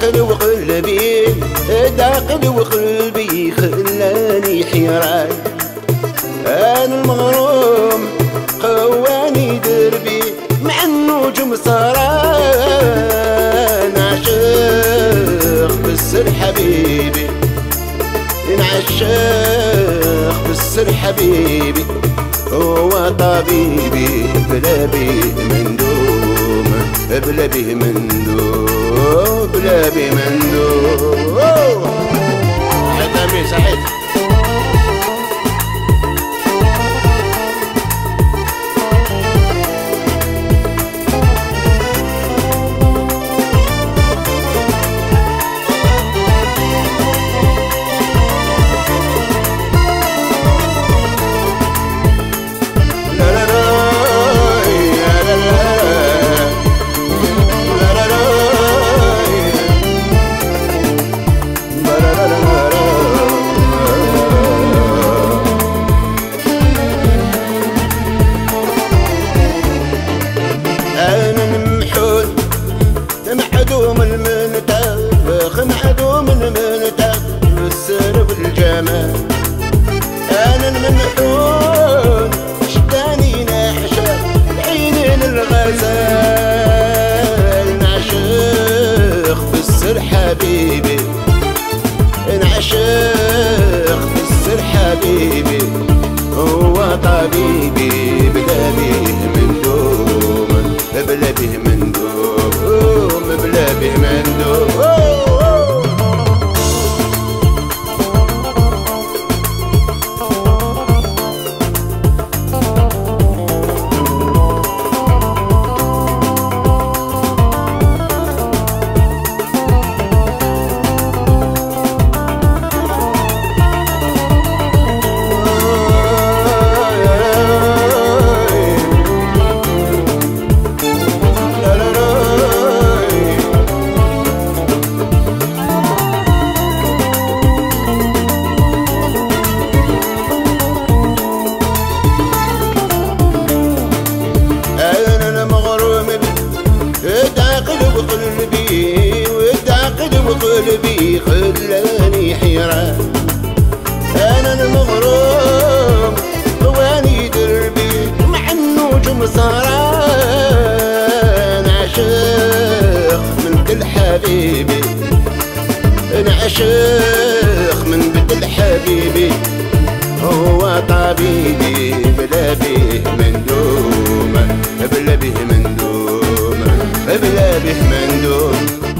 داخل وقلبي داخل وقلبي خلاني حيران. أنا المغروم قواني دربي مع النجوم سهران. عاشق بالسر حبيبي نعشق بالسر حبيبي هو طبيبي بلا بيه مندوم بلا بيه مندوم بلا بيه مندوم. حتى سعيد معدوم المنتخ معدوم المنتخ بالسر والجمال. أنا المنحون شداني نحشة العينين الغزال. نعشق بالسر حبيبي نعشق بالسر حبيبي هو طبيبي بلا بيه مندوم بلا بيه مندوم بلا بيه مندوم. قلبي خلاني حيران. أنا المغروم طواني دربي مع النجوم سهران. عاشق من كل حبيبي نعشق من بدل حبيبي هو طبيبي بلا بيه مندوم بلا بيه مندوم بلا بيه مندوم.